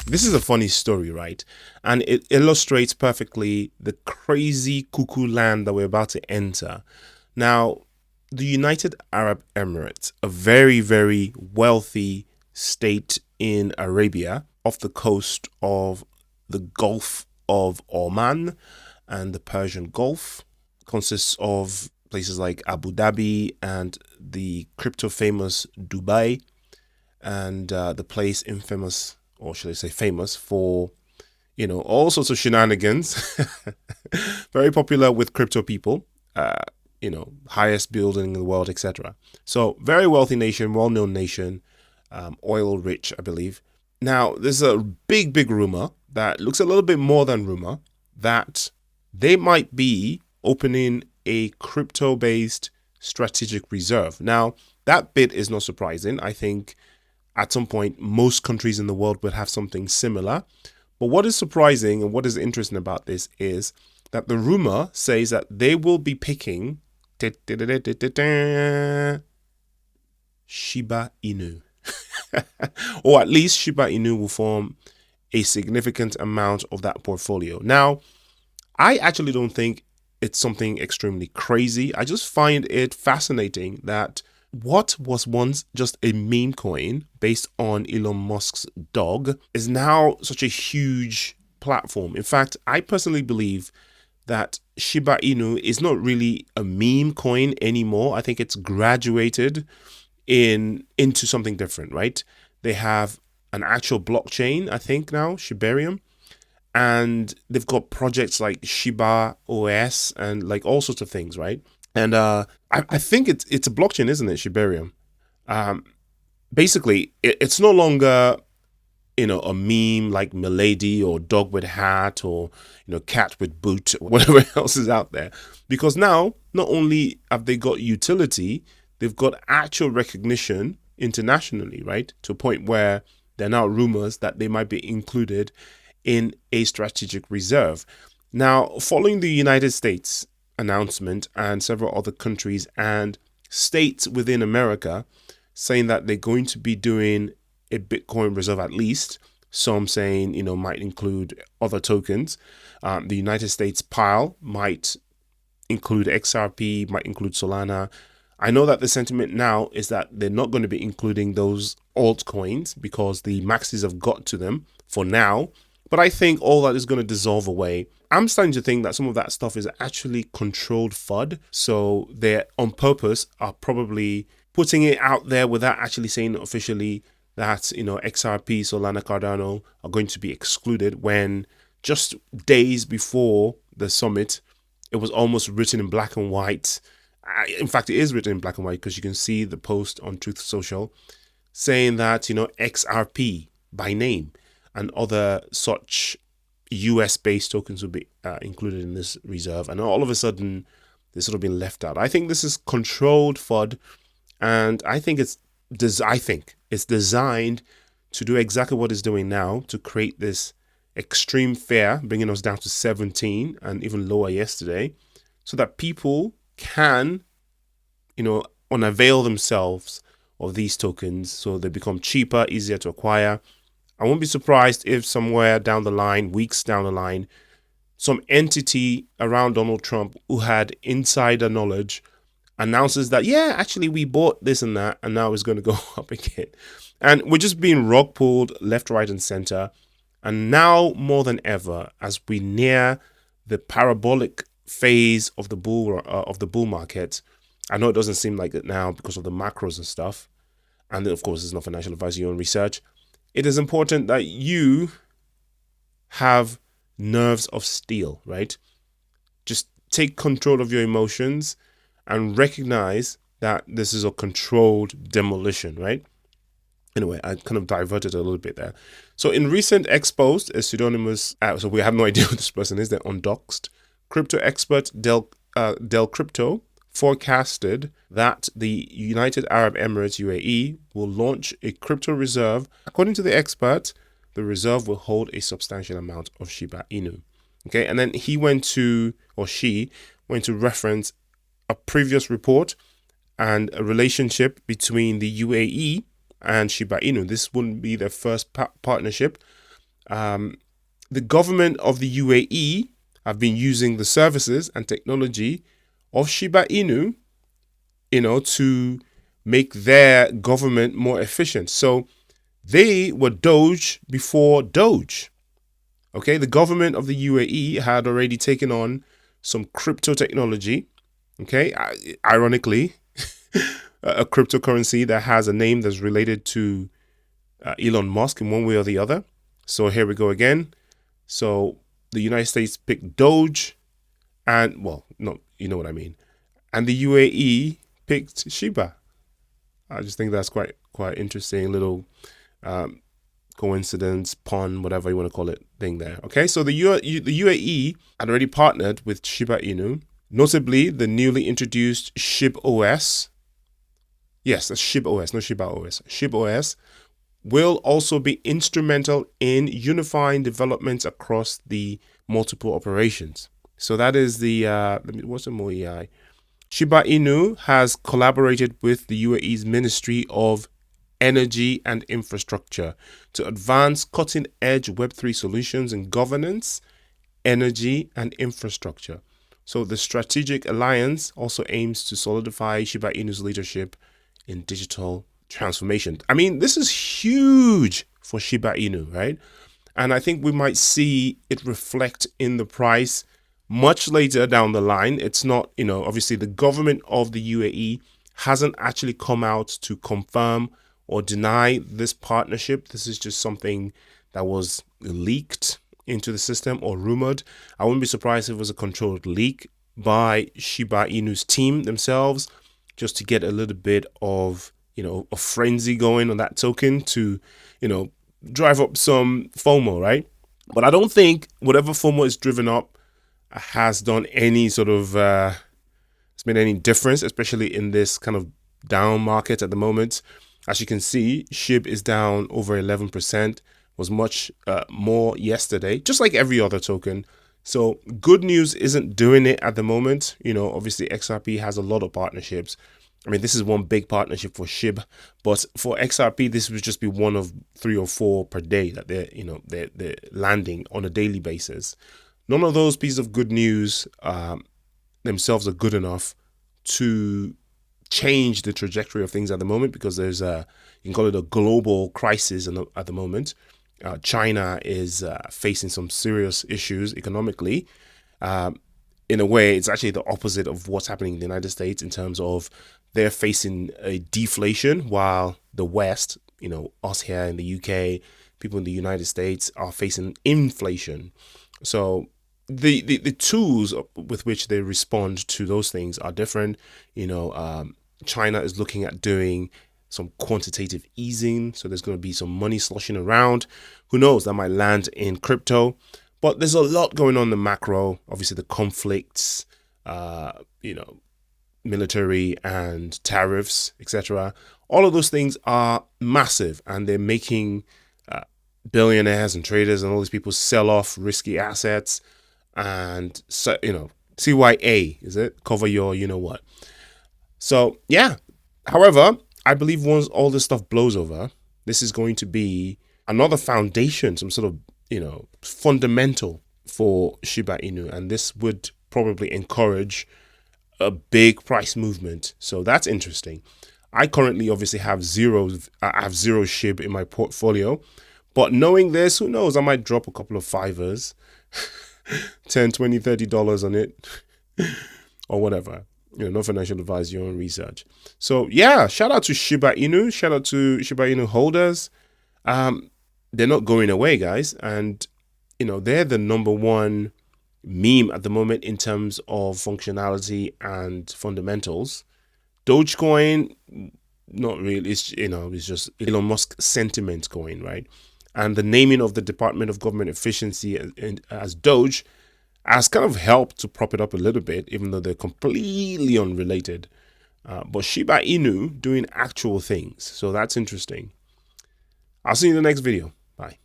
This is a funny story, right? And it illustrates perfectly the crazy cuckoo land that we're about to enter. Now, the United Arab Emirates, a very, very wealthy state in Arabia, off the coast of the Gulf of Oman and the Persian Gulf, consists of places like Abu Dhabi and the crypto famous Dubai, and the place infamous, or should I say famous, for all sorts of shenanigans. Very popular with crypto people. Highest building in the world, etc. So very wealthy nation, well-known nation, oil rich, I believe. Now there's a big rumor that looks a little bit more than rumor that they might be opening a crypto-based strategic reserve. Now that bit is not surprising. I think at some point most countries in the world will have something similar. But what is surprising and what is interesting about this is that the rumor says that they will be picking Shiba Inu. Or at least Shiba Inu will form a significant amount of that portfolio. Now, I actually don't think it's something extremely crazy. I just find it fascinating that what was once just a meme coin based on Elon Musk's dog is now such a huge platform. In fact, I personally believe that Shiba Inu is not really a meme coin anymore. I think it's graduated into something different, right? They have an actual blockchain, I think now, Shibarium, and they've got projects like Shiba OS and like all sorts of things, right? And I think it's a blockchain, isn't it, Shibarium? Basically, it's no longer a meme like Milady or dog with hat or cat with boot or whatever else is out there, because now not only have they got utility, they've got actual recognition internationally, right? To a point where there are now rumors that they might be included in a strategic reserve. Now, following the United States announcement and several other countries and states within America saying that they're going to be doing a Bitcoin reserve, at least some saying might include other tokens. The United States pile might include XRP, might include Solana. I know that the sentiment now is that they're not going to be including those altcoins because the maxis have got to them for now. But I think all that is going to dissolve away. I'm starting to think that some of that stuff is actually controlled FUD. So they on purpose are probably putting it out there without actually saying officially that XRP, Solana, Cardano are going to be excluded, when just days before the summit it was almost written in black and white. In fact, it is written in black and white because you can see the post on Truth Social saying that XRP by name and other such US based tokens will be included in this reserve, and all of a sudden this sort of been left out. I think this is controlled FUD, and I think it's designed to do exactly what it's doing now, to create this extreme fear, bringing us down to 17 and even lower yesterday, so that people can, unavail themselves of these tokens so they become cheaper, easier to acquire. I won't be surprised if somewhere down the line, weeks down the line, some entity around Donald Trump who had insider knowledge announces that, yeah, actually we bought this and that, and now it's going to go up again. And we're just being rug pulled left, right, and center. And now more than ever, as we near the parabolic phase of the bull market, I know it doesn't seem like it now because of the macros and stuff, and then of course it's not financial advice, your own research. It is important that you have nerves of steel, right? Just take control of your emotions and recognize that this is a controlled demolition, right? Anyway, I kind of diverted a little bit there. So in recent expos, a pseudonymous, so we have no idea who this person is, they're undoxed, crypto expert Del Crypto forecasted that the United Arab Emirates, UAE, will launch a crypto reserve. According to the expert, the reserve will hold a substantial amount of Shiba Inu. Okay, and then she went to reference a previous report and a relationship between the UAE and Shiba Inu. This wouldn't be their first partnership. The government of the UAE have been using the services and technology of Shiba Inu, to make their government more efficient. So they were Doge before Doge. Okay, the government of the UAE had already taken on some crypto technology. Okay, ironically, a cryptocurrency that has a name that's related to Elon Musk in one way or the other. So here we go again. So the United States picked Doge, and well, no, you know what I mean. And the UAE picked Shiba. I just think that's quite interesting little coincidence, pun, whatever you want to call it, thing there. Okay, so the UAE had already partnered with Shiba Inu, notably the newly introduced Shib OS. Yes, that's Shib OS, not Shiba OS. Shib OS will also be instrumental in unifying developments across the multiple operations. So that is the what's the MOEI? Shiba Inu has collaborated with the UAE's Ministry of Energy and Infrastructure to advance cutting-edge Web3 solutions in governance, energy, and infrastructure. So the strategic alliance also aims to solidify Shiba Inu's leadership in digital transformation. I mean, this is huge for Shiba Inu, right? And I think we might see it reflect in the price much later down the line. It's not, obviously the government of the UAE hasn't actually come out to confirm or deny this partnership. This is just something that was leaked into the system or rumored. I wouldn't be surprised if it was a controlled leak by Shiba Inu's team themselves, just to get a little bit of, a frenzy going on that token to, drive up some FOMO, right? But I don't think whatever FOMO is driven up has done any sort of, it's made any difference, especially in this kind of down market at the moment. As you can see, Shib is down over 11%, was much more yesterday, just like every other token. So good news isn't doing it at the moment. Obviously XRP has a lot of partnerships. I mean, this is one big partnership for Shib, but for XRP, this would just be one of 3 or 4 per day that they're landing on a daily basis. None of those pieces of good news themselves are good enough to change the trajectory of things at the moment, because there's you can call it a global crisis at the moment. China is facing some serious issues economically. In a way, it's actually the opposite of what's happening in the United States in terms of they're facing a deflation, while the West, us here in the UK, people in the United States are facing inflation. So the tools with which they respond to those things are different. China is looking at doing some quantitative easing, so there's going to be some money sloshing around. Who knows, that might land in crypto. But there's a lot going on in the macro. Obviously, the conflicts, military and tariffs, etc. All of those things are massive, and they're making billionaires and traders and all these people sell off risky assets. And so, CYA, is it? Cover your what. So yeah. However, I believe once all this stuff blows over, this is going to be another foundation, some sort of fundamental for Shiba Inu, and this would probably encourage a big price movement. So that's interesting. I currently obviously have zero Shib in my portfolio, but knowing this, who knows, I might drop a couple of fivers, 10, 20, $30 on it or whatever. No financial advice, your own research. So yeah, shout out to Shiba Inu, shout out to Shiba Inu holders. They're not going away, guys, and they're the number one meme at the moment in terms of functionality and fundamentals. Dogecoin, not really. It's just Elon Musk sentiment coin, right? And the naming of the Department of Government Efficiency as Doge has kind of helped to prop it up a little bit, even though they're completely unrelated. But Shiba Inu doing actual things, so that's interesting. I'll see you in the next video. Bye.